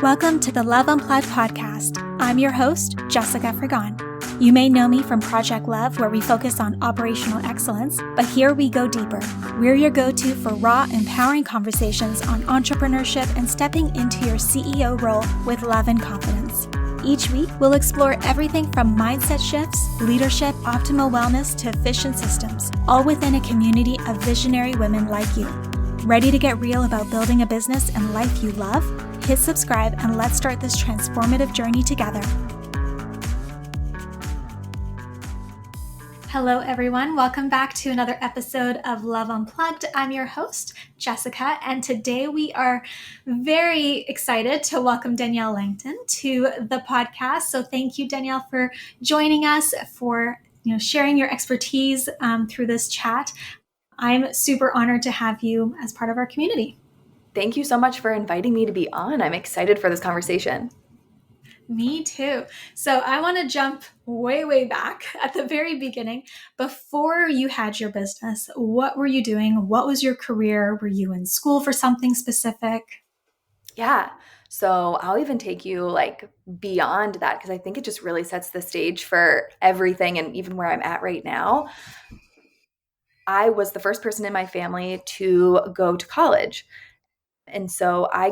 Welcome to the Love Unplugged podcast. I'm your host, Jessica Frigon. You may know me from Project Love, where we focus on operational excellence, but here we go deeper. We're your go-to for raw, empowering conversations on entrepreneurship and stepping into your CEO role with love and confidence. Each week, we'll explore everything from mindset shifts, leadership, optimal wellness, to efficient systems, all within a community of visionary women like you. Ready to get real about building a business and life you love? Hit subscribe and let's start this transformative journey together. Hello, everyone. Welcome back to another episode of Love Unplugged. I'm your host, Jessica, and today we are very excited to welcome Danielle Langton to the podcast. So thank you, Danielle, for joining us, for sharing your expertise through this chat. I'm super honored to have you as part of our community. Thank you so much for inviting me to be on. I'm excited for this conversation. Me too. So I want to jump way back at the very beginning. Before you had your business, what were you doing? What was your career? Were you in school for something specific? Yeah. So I'll even take you beyond that, because I think it just really sets the stage for everything and even where I'm at right now. I was the first person in my family to go to college. And so I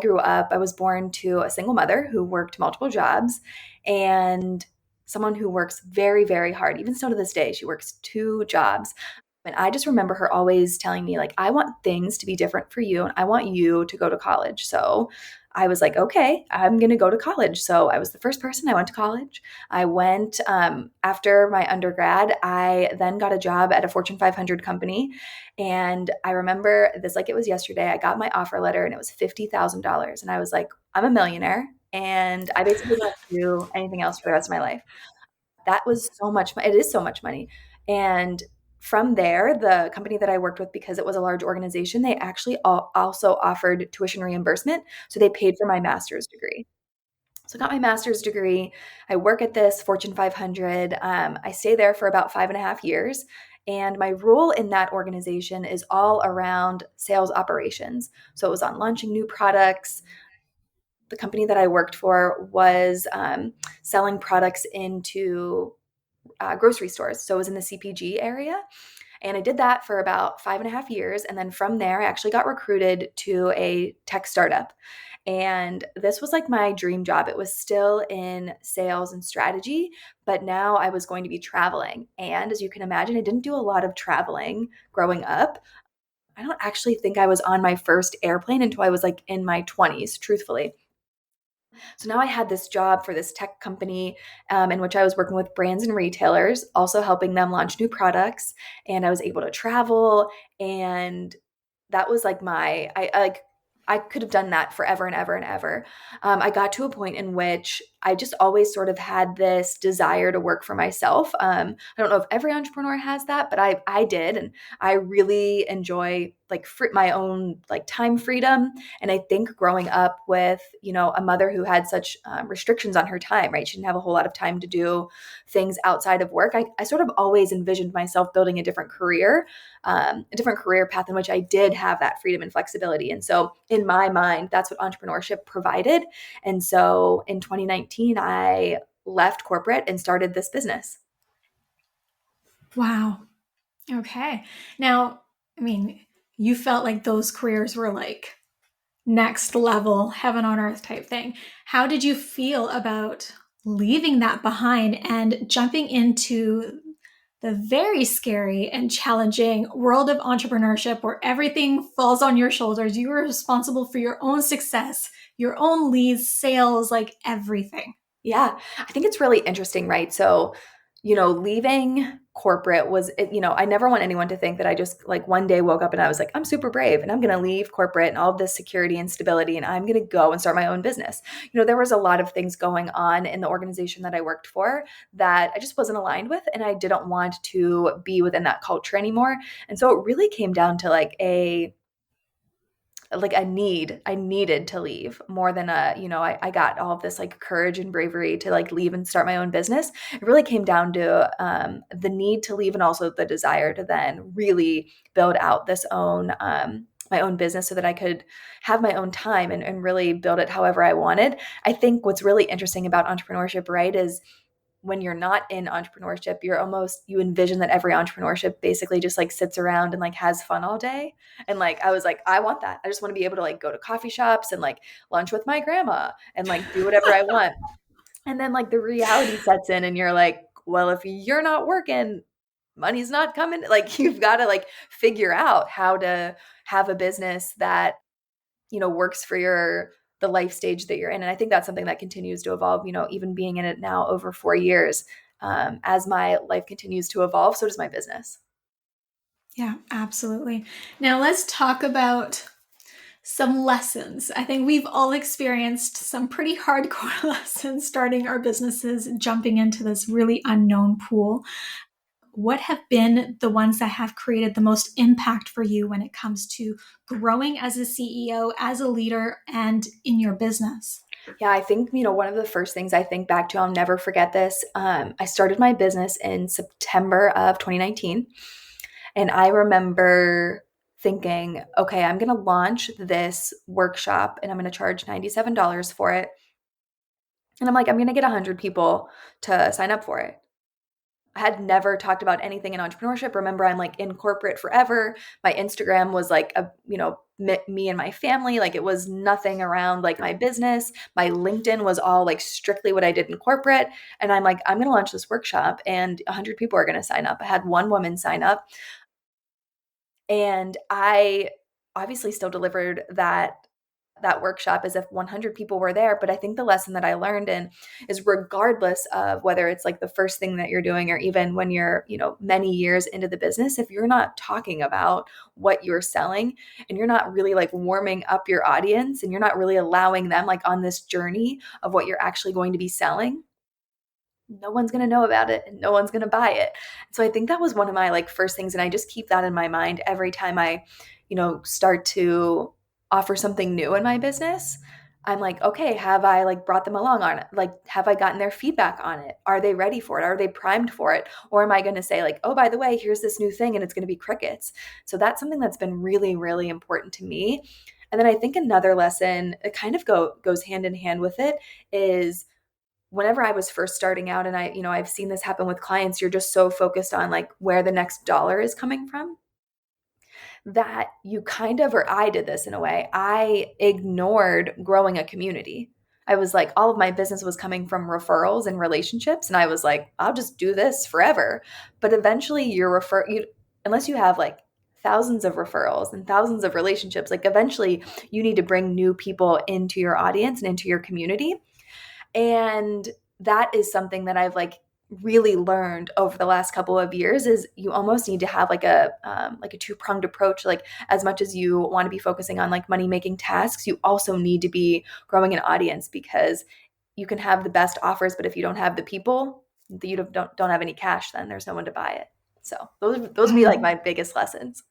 was born to a single mother who worked multiple jobs and someone who works very, very hard. Even still to this day, she works 2 jobs. And I just remember her always telling me, I want things to be different for you and I want you to go to college. So I was like, okay, I'm going to go to college. So I was the first person. I went to college. I went after my undergrad. I then got a job at a Fortune 500 company. And I remember this like it was yesterday. I got my offer letter and it was $50,000. And I was like, I'm a millionaire and I basically don't have to do anything else for the rest of my life. That was so much. It is so much money. And from there, the company that I worked with, because it was a large organization, they actually also offered tuition reimbursement. So they paid for my master's degree. So I got my master's degree. I work at this Fortune 500. I stay there for about 5.5 years. And my role in that organization is all around sales operations. So it was on launching new products. The company that I worked for was selling products into grocery stores. So it was in the CPG area. And I did that for about 5.5 years. And then from there, I actually got recruited to a tech startup. And this was like my dream job. It was still in sales and strategy, but now I was going to be traveling. And as you can imagine, I didn't do a lot of traveling growing up. I don't actually think I was on my first airplane until I was in my 20s, truthfully. So now I had this job for this tech company in which I was working with brands and retailers, also helping them launch new products. And I was able to travel. And that was I could have done that forever and ever and ever. I got to a point in which I just always sort of had this desire to work for myself. I don't know if every entrepreneur has that, but I did. And I really enjoy my own time freedom. And I think growing up with, a mother who had such restrictions on her time, right? She didn't have a whole lot of time to do things outside of work. I sort of always envisioned myself building a different career path in which I did have that freedom and flexibility. And so in my mind, that's what entrepreneurship provided. And so in 2019, I left corporate and started this business. Wow. Okay. Now, you felt like those careers were next level, heaven on earth type thing. How did you feel about leaving that behind and jumping into the very scary and challenging world of entrepreneurship where everything falls on your shoulders? You are responsible for your own success, your own leads, sales, everything. Yeah, I think it's really interesting, right? So, leaving corporate was, I never want anyone to think that I just one day woke up and I was like, I'm super brave and I'm going to leave corporate and all of this security and stability and I'm going to go and start my own business. There was a lot of things going on in the organization that I worked for that I just wasn't aligned with. And I didn't want to be within that culture anymore. And so it really came down to a need. I needed to leave more than I got all of this courage and bravery to leave and start my own business. It really came down to the need to leave and also the desire to then really build out this own my own business so that I could have my own time and really build it however I wanted. I think what's really interesting about entrepreneurship, right, is when you're not in entrepreneurship, you envision that every entrepreneurship basically just like sits around and like has fun all day. And like, I was like, I want that. I just want to be able to like go to coffee shops and like lunch with my grandma and like do whatever I want. And then like the reality sets in and you're like, well, if you're not working, money's not coming. Like you've got to like figure out how to have a business that, works for the life stage that you're in. And I think that's something that continues to evolve, even being in it now over 4 years. As my life continues to evolve, so does my business. Yeah, absolutely. Now let's talk about some lessons. I think we've all experienced some pretty hardcore lessons starting our businesses, jumping into this really unknown pool. What have been the ones that have created the most impact for you when it comes to growing as a CEO, as a leader, and in your business? Yeah, I think, one of the first things I think back to, I'll never forget this. I started my business in September of 2019. And I remember thinking, okay, I'm going to launch this workshop and I'm going to charge $97 for it. And I'm like, I'm going to get 100 people to sign up for it. I had never talked about anything in entrepreneurship. Remember, I'm like in corporate forever. My Instagram was like me and my family. Like it was nothing around like my business. My LinkedIn was all like strictly what I did in corporate. And I'm like, I'm going to launch this workshop and 100 people are going to sign up. I had one woman sign up. And I obviously still delivered that workshop as if 100 people were there. But I think the lesson that I learned is regardless of whether it's like the first thing that you're doing or even when you're, many years into the business, if you're not talking about what you're selling and you're not really like warming up your audience and you're not really allowing them like on this journey of what you're actually going to be selling, no one's going to know about it and no one's going to buy it. So I think that was one of my like first things. And I just keep that in my mind every time I, start to offer something new in my business. I'm like, okay, have I like brought them along on it? Like, have I gotten their feedback on it? Are they ready for it? Are they primed for it? Or am I going to say like, oh, by the way, here's this new thing and it's going to be crickets. So that's something that's been really, really important to me. And then I think another lesson, it kind of goes hand in hand with it, is whenever I was first starting out, and I've seen this happen with clients, you're just so focused on like where the next dollar is coming from that you kind of, or I did this in a way, I ignored growing a community. I was like, all of my business was coming from referrals and relationships. And I was like, I'll just do this forever. But eventually unless you have like thousands of referrals and thousands of relationships, like eventually you need to bring new people into your audience and into your community. And that is something that I've like really learned over the last couple of years, is you almost need to have like a two-pronged approach. Like as much as you want to be focusing on like money-making tasks, you also need to be growing an audience, because you can have the best offers, but if you don't have the people, you don't have any cash, then there's no one to buy it. So those would be like my biggest lessons.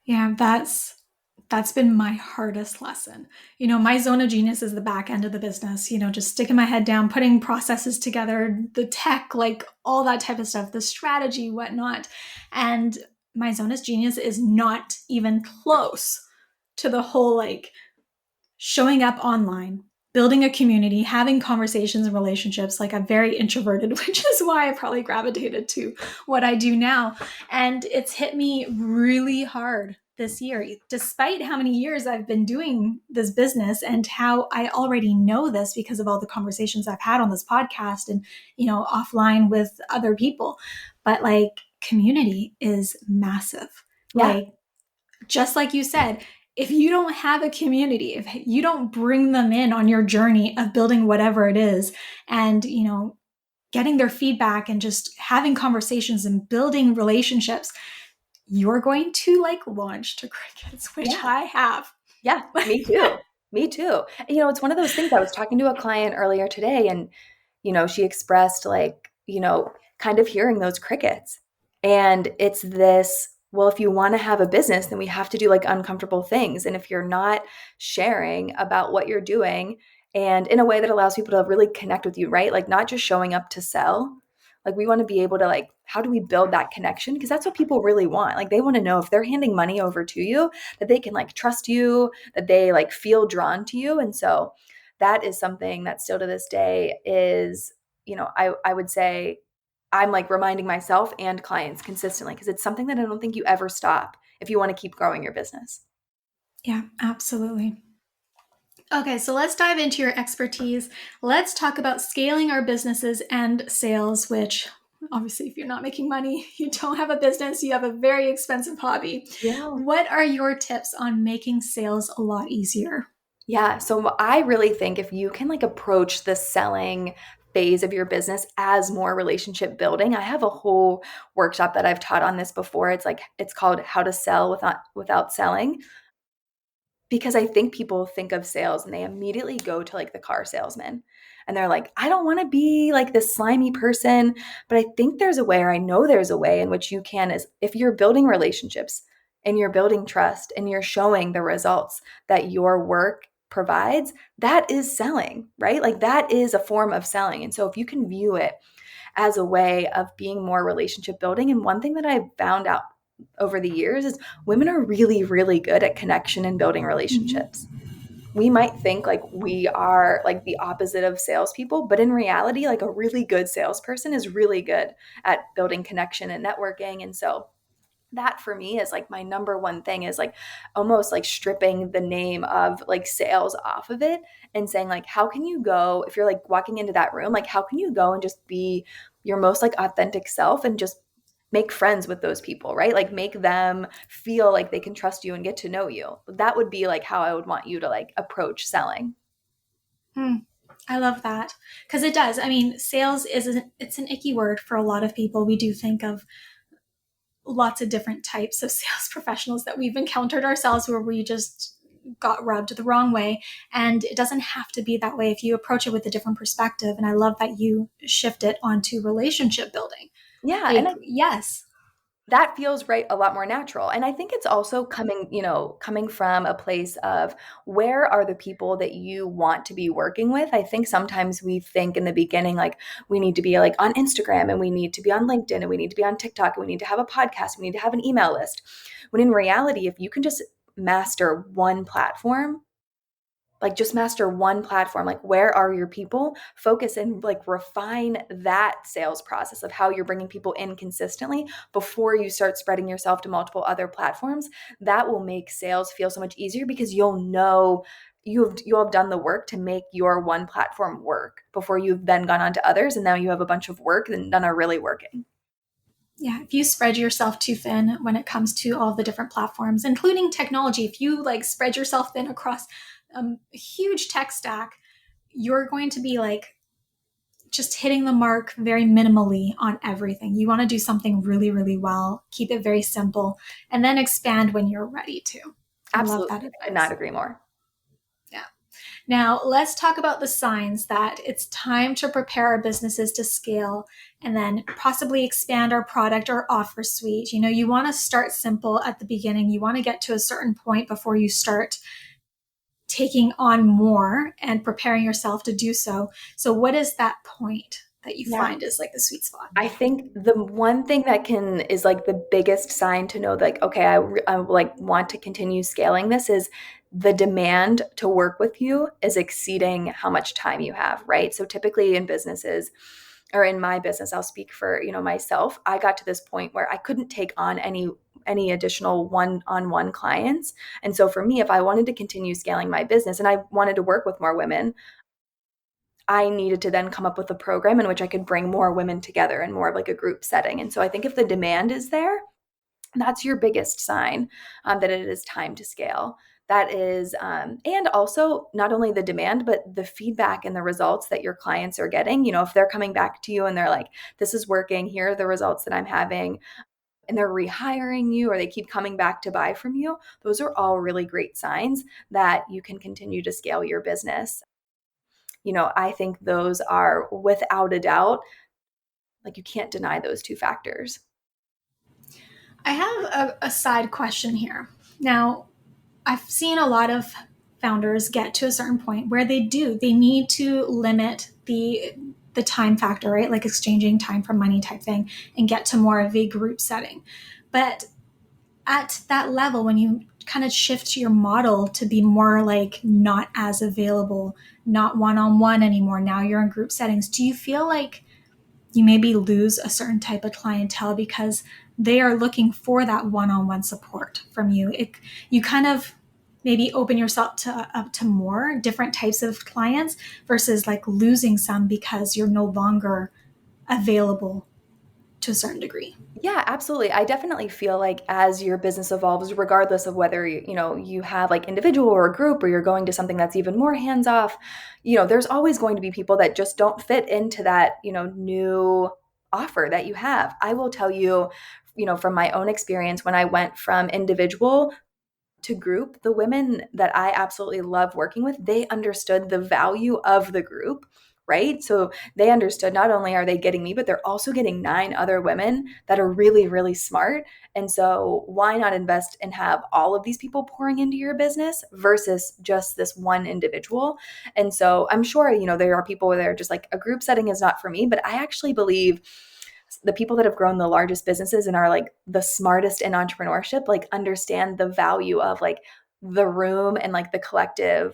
Yeah, that's been my hardest lesson. My zone of genius is the back end of the business, just sticking my head down, putting processes together, the tech, like all that type of stuff, the strategy, whatnot. And my zone of genius is not even close to the whole like showing up online, building a community, having conversations and relationships. Like I'm very introverted, which is why I probably gravitated to what I do now. And it's hit me really hard this year, despite how many years I've been doing this business and how I already know this because of all the conversations I've had on this podcast and, offline with other people. But like community is massive. Yeah. Like, just like you said, if you don't have a community, if you don't bring them in on your journey of building whatever it is and, getting their feedback and just having conversations and building relationships, you're going to like launch to crickets, which I have. Yeah, me too. Me too. It's one of those things. I was talking to a client earlier today and, she expressed like, kind of hearing those crickets. And it's this, well, if you want to have a business, then we have to do like uncomfortable things. And if you're not sharing about what you're doing and in a way that allows people to really connect with you, right? Like not just showing up to sell. Like we want to be able to like, how do we build that connection? Because that's what people really want. Like they want to know if they're handing money over to you, that they can like trust you, that they like feel drawn to you. And so that is something that still to this day is, I would say I'm like reminding myself and clients consistently because it's something that I don't think you ever stop if you want to keep growing your business. Yeah, absolutely. Okay, so let's dive into your expertise. Let's talk about scaling our businesses and sales, which obviously, if you're not making money, you don't have a business, you have a very expensive hobby. Yeah. What are your tips on making sales a lot easier? Yeah. So I really think if you can like approach the selling phase of your business as more relationship building, I have a whole workshop that I've taught on this before. It's called How to Sell Without Selling. Because I think people think of sales and they immediately go to like the car salesman and they're like, I don't want to be like this slimy person. But I think there's a way, or I know there's a way in which you can, is if you're building relationships and you're building trust and you're showing the results that your work provides, that is selling, right? Like that is a form of selling. And so if you can view it as a way of being more relationship building, and one thing that I've found out over the years is women are really, really good at connection and building relationships. We might think like we are like the opposite of salespeople, but in reality, like a really good salesperson is really good at building connection and networking. And so that for me is like my number one thing is like almost like stripping the name of like sales off of it and saying like, how can you go, if you're like walking into that room, like how can you go and just be your most like authentic self and just make friends with those people, right? Like make them feel like they can trust you and get to know you. That would be like how I would want you to like approach selling. I love that because it does. I mean, sales it's an icky word for a lot of people. We do think of lots of different types of sales professionals that we've encountered ourselves where we just got rubbed the wrong way. And it doesn't have to be that way if you approach it with a different perspective. And I love that you shift it onto relationship building. Yeah. Like, yes. That feels right, a lot more natural. And I think it's also coming from a place of where are the people that you want to be working with? I think sometimes we think in the beginning, like we need to be like on Instagram and we need to be on LinkedIn and we need to be on TikTok and we need to have a podcast. We need to have an email list. When in reality, if you can just master one platform, like where are your people, focus and like refine that sales process of how you're bringing people in consistently before you start spreading yourself to multiple other platforms. That will make sales feel so much easier because you'll know you'll have done the work to make your one platform work before you've then gone on to others and now you have a bunch of work that none are really working. Yeah, if you spread yourself too thin when it comes to all the different platforms, including technology, if you like spread yourself thin across a huge tech stack, you're going to be like just hitting the mark very minimally on everything. You want to do something really, really well, keep it very simple, and then expand when you're ready to. Absolutely. I love that I could not agree more. Yeah. Now, let's talk about the signs that it's time to prepare our businesses to scale and then possibly expand our product or offer suite. You know, you want to start simple at the beginning. You want to get to a certain point before you start taking on more and preparing yourself to do so. So what is that point that you find is like the sweet spot? I think the one thing that is like the biggest sign to know that like, okay, I like want to continue scaling this is the demand to work with you is exceeding how much time you have, right? So typically in businesses or in my business, I'll speak for, myself. I got to this point where I couldn't take on any additional one-on-one clients. And so for me, if I wanted to continue scaling my business and I wanted to work with more women, I needed to then come up with a program in which I could bring more women together in more of like a group setting. And so I think if the demand is there, that's your biggest sign that it is time to scale. That is, and also not only the demand, but the feedback and the results that your clients are getting. If they're coming back to you and they're like, this is working, here are the results that I'm having, and they're rehiring you or they keep coming back to buy from you, those are all really great signs that you can continue to scale your business. I think those are without a doubt, like you can't deny those two factors. I have a side question here. Now, I've seen a lot of founders get to a certain point where they need to limit the the time factor, right? Like exchanging time for money type thing, and get to more of a group setting. But at that level, when you kind of shift your model to be more like not as available, not one-on-one anymore, now you're in group settings, do you feel like you maybe lose a certain type of clientele because they are looking for that one-on-one support from you? You kind of maybe open yourself up to more different types of clients versus like losing some because you're no longer available to a certain degree. Yeah, absolutely. I definitely feel like as your business evolves, regardless of whether you have like individual or a group, or you're going to something that's even more hands off, there's always going to be people that just don't fit into that, new offer that you have. I will tell you, from my own experience, when I went from individual to group, the women that I absolutely love working with, they understood the value of the group, right? So they understood not only are they getting me, but they're also getting 9 other women that are really, really smart. And so why not invest and have all of these people pouring into your business versus just this one individual? And so I'm sure, there are people where they're just like, a group setting is not for me, but I actually believe the people that have grown the largest businesses and are like the smartest in entrepreneurship, like understand the value of like the room and like the collective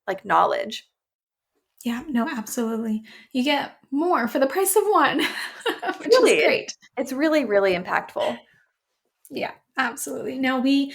like knowledge. Yeah, no, absolutely. You get more for the price of one, which is Really, great. it's really, really impactful. Yeah, absolutely. Now we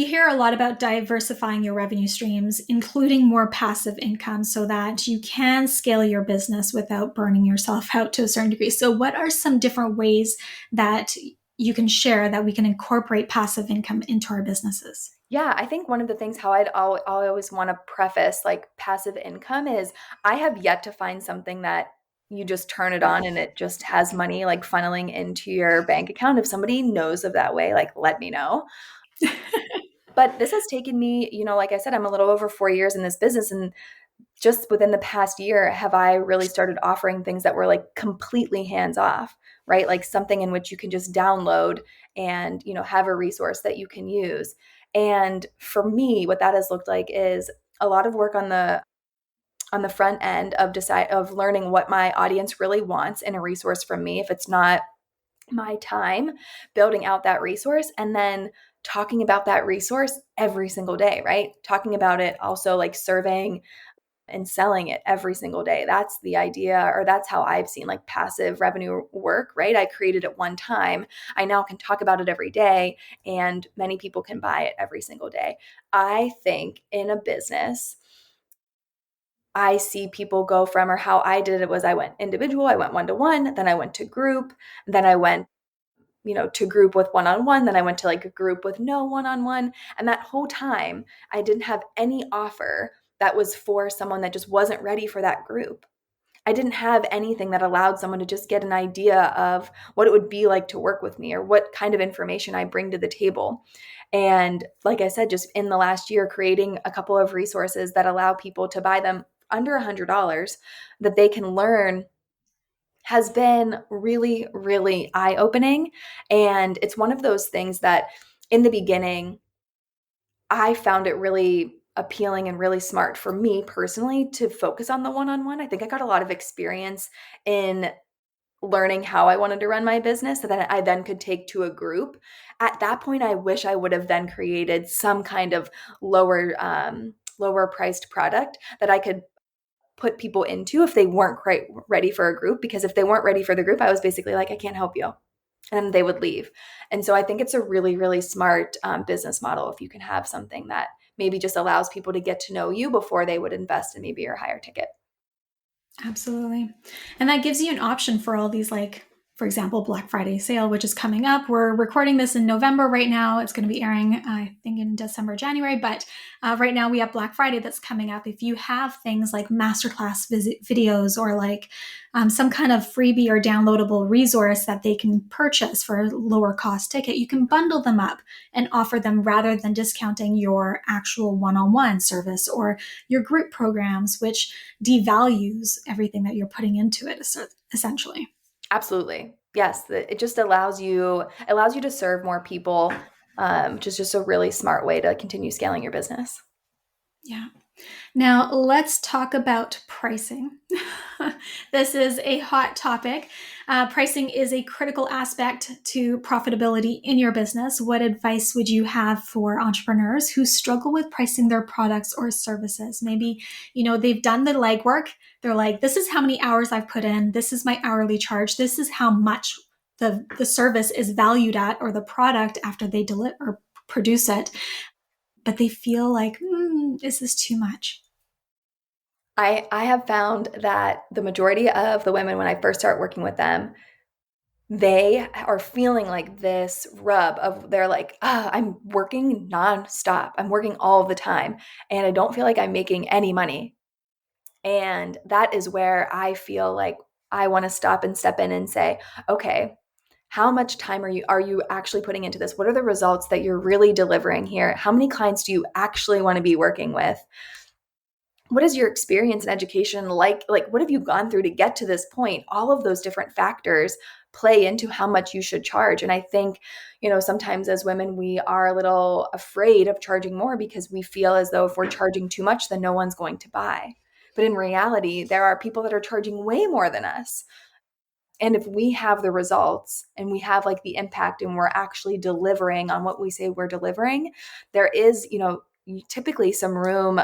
hear a lot about diversifying your revenue streams, including more passive income so that you can scale your business without burning yourself out to a certain degree. So what are some different ways that you can share that we can incorporate passive income into our businesses? Yeah, I think one of the things how I'll always want to preface like passive income is I have yet to find something that you just turn it on and it just has money like funneling into your bank account. If somebody knows of that way, like let me know. But this has taken me, like I said, I'm a little over 4 years in this business, and just within the past year have I really started offering things that were like completely hands off, right? Like something in which you can just download and, have a resource that you can use. And for me, what that has looked like is a lot of work on the front end of learning what my audience really wants in a resource from me. If it's not my time, building out that resource, and then talking about that resource every single day, right? Talking about it, also like surveying and selling it every single day. That's the idea, or that's how I've seen like passive revenue work, right? I created it one time. I now can talk about it every day, and many people can buy it every single day. I think in a business, I see people go from, or how I did it was I went individual, I went one-to-one, then I went to group, then I went to group with one-on-one, then I went to like a group with no one-on-one. And that whole time I didn't have any offer that was for someone that just wasn't ready for that group. I didn't have anything that allowed someone to just get an idea of what it would be like to work with me or what kind of information I bring to the table. And like I said, just in the last year, creating a couple of resources that allow people to buy them under $100 that they can learn has been really, really eye-opening. And it's one of those things that in the beginning, I found it really appealing and really smart for me personally to focus on the one-on-one. I think I got a lot of experience in learning how I wanted to run my business so that I then could take to a group. At that point, I wish I would have then created some kind of lower priced product that I could put people into if they weren't quite ready for a group. Because if they weren't ready for the group, I was basically like, I can't help you. And they would leave. And so I think it's a really, really smart business model if you can have something that maybe just allows people to get to know you before they would invest in maybe your higher ticket. Absolutely. And that gives you an option for all these, like, for example, Black Friday sale, which is coming up. We're recording this in November right now. It's going to be airing, I think, in December, January. But right now we have Black Friday that's coming up. If you have things like masterclass videos or like some kind of freebie or downloadable resource that they can purchase for a lower cost ticket, you can bundle them up and offer them rather than discounting your actual one-on-one service or your group programs, which devalues everything that you're putting into it, essentially. Absolutely. Yes. It just allows you to serve more people, which is just a really smart way to continue scaling your business. Yeah. Now, let's talk about pricing. This is a hot topic. Pricing is a critical aspect to profitability in your business. What advice would you have for entrepreneurs who struggle with pricing their products or services? Maybe, they've done the legwork. They're like, this is how many hours I've put in. This is my hourly charge. This is how much the service is valued at, or the product after they deliver or produce it. But they feel like, this is too much. I have found that the majority of the women, when I first start working with them, they are feeling like this rub of they're like, I'm working nonstop. I'm working all the time and I don't feel like I'm making any money. And that is where I feel like I want to stop and step in and say, okay, how much time are you actually putting into this? What are the results that you're really delivering here? How many clients do you actually want to be working with? What is your experience in education like what have you gone through to get to this point? All of those different factors play into how much you should charge. And I think, sometimes as women, we are a little afraid of charging more because we feel as though if we're charging too much, then no one's going to buy. But in reality, there are people that are charging way more than us. And if we have the results and we have like the impact and we're actually delivering on what we say we're delivering, there is, typically some room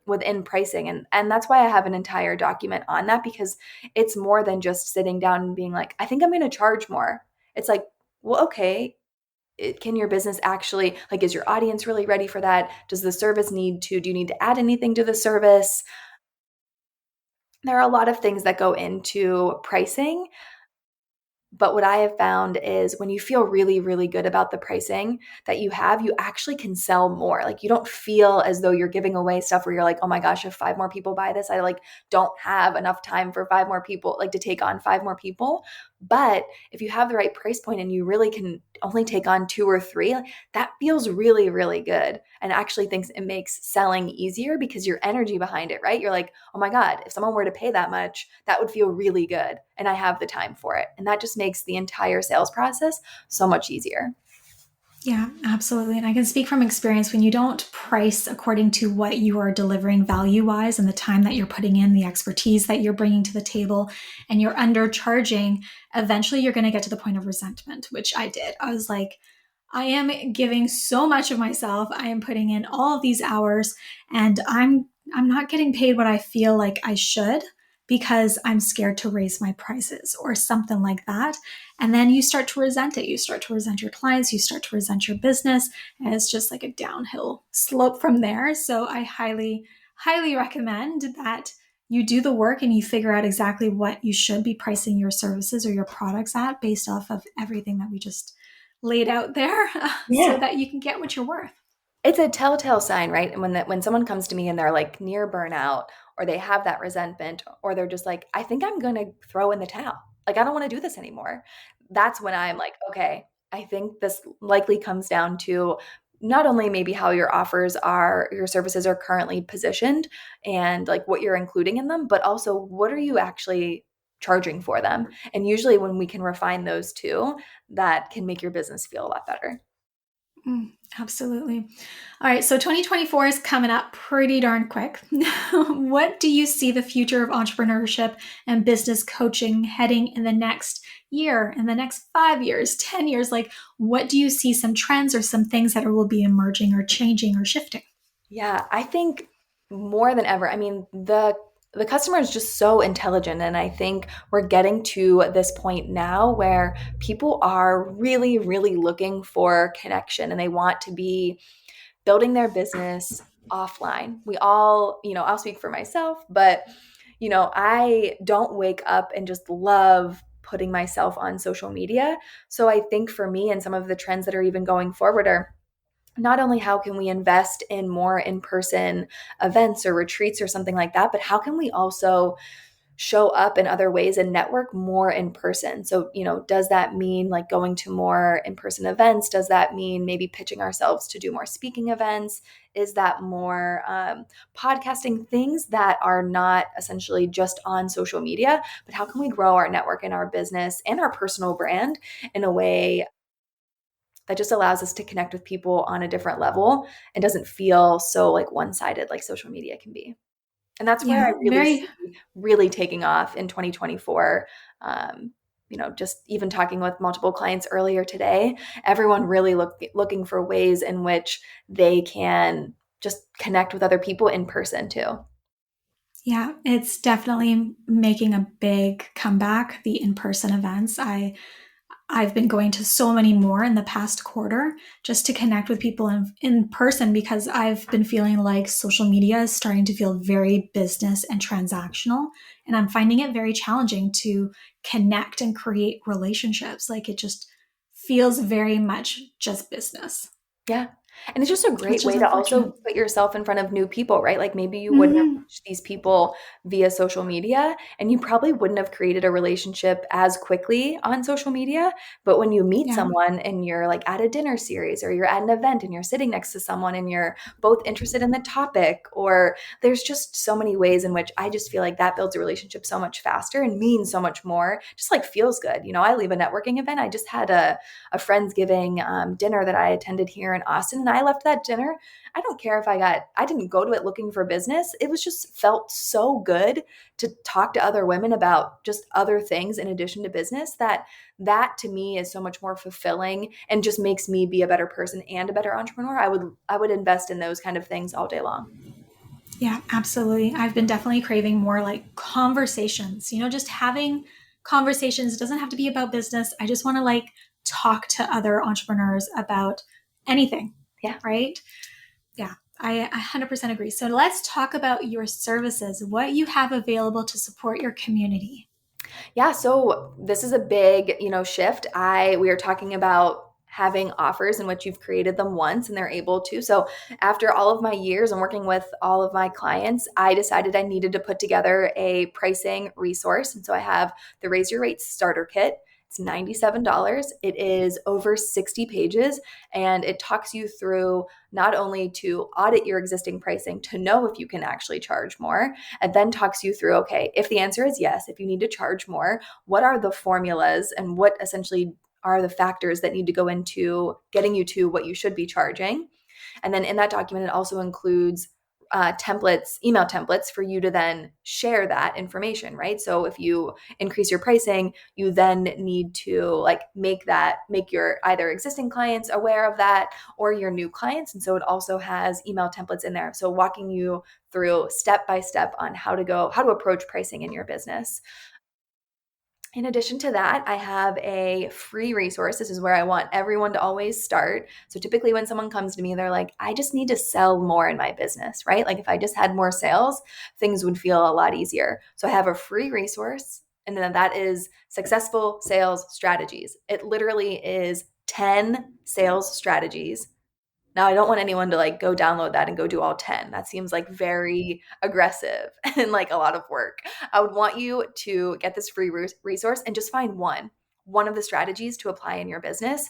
within pricing. And that's why I have an entire document on that, because it's more than just sitting down and being like, I think I'm going to charge more. It's like, well, okay, can your business actually, like, is your audience really ready for that? Does the service do you need to add anything to the service? There are a lot of things that go into pricing. But what I have found is when you feel really, really good about the pricing that you have, you actually can sell more. Like, you don't feel as though you're giving away stuff where you're like, oh my gosh, if 5 more people buy this, I like don't have enough time for 5 more people, like to take on 5 more people. But if you have the right price point and you really can only take on 2 or 3, that feels really, really good. And actually thinks it makes selling easier because your energy behind it, right? You're like, oh my God, if someone were to pay that much, that would feel really good. And I have the time for it. And that just makes the entire sales process so much easier. Yeah, absolutely. And I can speak from experience, when you don't price according to what you are delivering value wise and the time that you're putting in, the expertise that you're bringing to the table, and you're undercharging, eventually you're going to get to the point of resentment, which I did. I was like, I am giving so much of myself. I am putting in all of these hours, and I'm not getting paid what I feel like I should, because I'm scared to raise my prices or something like that. And then you start to resent it. You start to resent your clients. You start to resent your business. And it's just like a downhill slope from there. So I highly, highly recommend that you do the work and you figure out exactly what you should be pricing your services or your products at based off of everything that we just laid out there, so that you can get what you're worth. It's a telltale sign, right? And when someone comes to me and they're like near burnout, or they have that resentment, or they're just like, I think I'm going to throw in the towel. Like, I don't want to do this anymore. That's when I'm like, okay, I think this likely comes down to not only maybe how your services are currently positioned and like what you're including in them, but also what are you actually charging for them? And usually when we can refine those two, that can make your business feel a lot better. Absolutely. All right. So 2024 is coming up pretty darn quick. What do you see the future of entrepreneurship and business coaching heading in the next year, in the next 5 years, 10 years? Like, what do you see some trends or some things that will be emerging or changing or shifting? Yeah, I think more than ever, I mean, the customer is just so intelligent, and I think we're getting to this point now where people are really, really looking for connection, and they want to be building their business offline. We all, I'll speak for myself, but I don't wake up and just love putting myself on social media. So I think for me, and some of the trends that are even going forward are not only how can we invest in more in-person events or retreats or something like that, but how can we also show up in other ways and network more in person? So, does that mean like going to more in-person events? Does that mean maybe pitching ourselves to do more speaking events? Is that more podcasting, things that are not essentially just on social media, but how can we grow our network and our business and our personal brand in a way that just allows us to connect with people on a different level and doesn't feel so like one-sided like social media can be. And that's where I Yeah, really see really taking off in 2024. Just even talking with multiple clients earlier today, everyone really looking for ways in which they can just connect with other people in person too. Yeah, it's definitely making a big comeback, the in-person events. I've been going to so many more in the past quarter just to connect with people in person, because I've been feeling like social media is starting to feel very business and transactional. And I'm finding it very challenging to connect and create relationships. Like, it just feels very much just business. Yeah. And it's just a great Which is way to unfortunate. also put yourself in front of new people, right? Like maybe you wouldn't have Hmm. reached these people via social media, and you probably wouldn't have created a relationship as quickly on social media. But when you meet Yeah. someone and you're like at a dinner series or you're at an event and you're sitting next to someone and you're both interested in the topic, or there's just so many ways in which I just feel like that builds a relationship so much faster and means so much more, just like feels good. I leave a networking event. I just had a Friendsgiving dinner that I attended here in Austin. And I left that dinner. I don't care if I didn't go to it looking for business. It was just felt so good to talk to other women about just other things in addition to business that to me is so much more fulfilling and just makes me be a better person and a better entrepreneur. I would invest in those kind of things all day long. Yeah, absolutely. I've been definitely craving more like conversations, just having conversations. It doesn't have to be about business. I just want to like talk to other entrepreneurs about anything. Yeah. Right. Yeah, I 100% agree. So let's talk about your services, what you have available to support your community. Yeah, so this is a big, shift. We are talking about having offers in which you've created them once and they're able to. So after all of my years and working with all of my clients, I decided I needed to put together a pricing resource. And so I have the Raise Your Rates Starter Kit. It's $97. It is over 60 pages, and it talks you through not only to audit your existing pricing to know if you can actually charge more, and then talks you through, okay, if the answer is yes, if you need to charge more, what are the formulas and what essentially are the factors that need to go into getting you to what you should be charging. And then in that document, it also includes email templates for you to then share that information, right? So if you increase your pricing, you then need to make your either existing clients aware of that or your new clients. And so it also has email templates in there. So walking you through step by step on how to approach pricing in your business. In addition to that, I have a free resource. This is where I want everyone to always start. So typically when someone comes to me, they're like, I just need to sell more in my business, right? Like if I just had more sales, things would feel a lot easier. So I have a free resource, and then that is Successful Sales Strategies. It literally is 10 sales strategies. Now, I don't want anyone to go download that and go do all 10. That seems very aggressive and a lot of work. I would want you to get this free resource and just find one of the strategies to apply in your business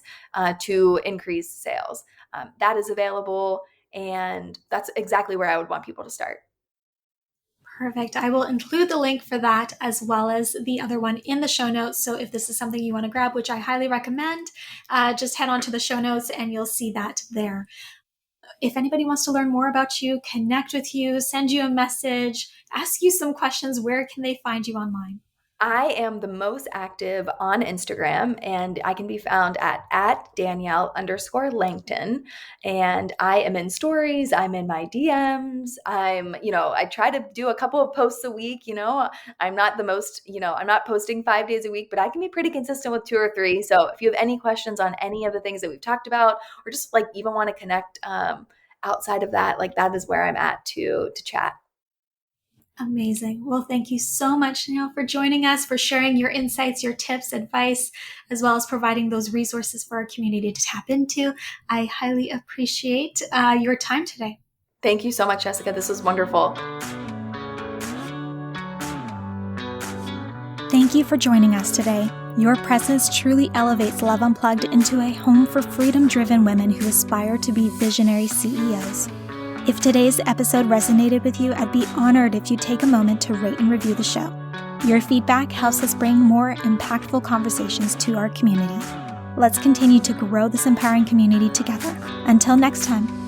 to increase sales. That is available, and that's exactly where I would want people to start. Perfect. I will include the link for that as well as the other one in the show notes. So if this is something you want to grab, which I highly recommend, just head on to the show notes and you'll see that there. If anybody wants to learn more about you, connect with you, send you a message, ask you some questions, where can they find you online? I am the most active on Instagram, and I can be found at Danielle_Langton. And I am in stories. I'm in my DMs. I try to do a couple of posts a week. I'm not the most, I'm not posting 5 days a week, but I can be pretty consistent with 2 or 3. So if you have any questions on any of the things that we've talked about, or just even want to connect outside of that, that is where I'm at to chat. Amazing. Well, thank you so much, Danielle, for joining us, for sharing your insights, your tips, advice, as well as providing those resources for our community to tap into. I highly appreciate your time today. Thank you so much, Jessica. This was wonderful. Thank you for joining us today. Your presence truly elevates Love Unplugged into a home for freedom-driven women who aspire to be visionary CEOs. If today's episode resonated with you, I'd be honored if you take a moment to rate and review the show. Your feedback helps us bring more impactful conversations to our community. Let's continue to grow this empowering community together. Until next time.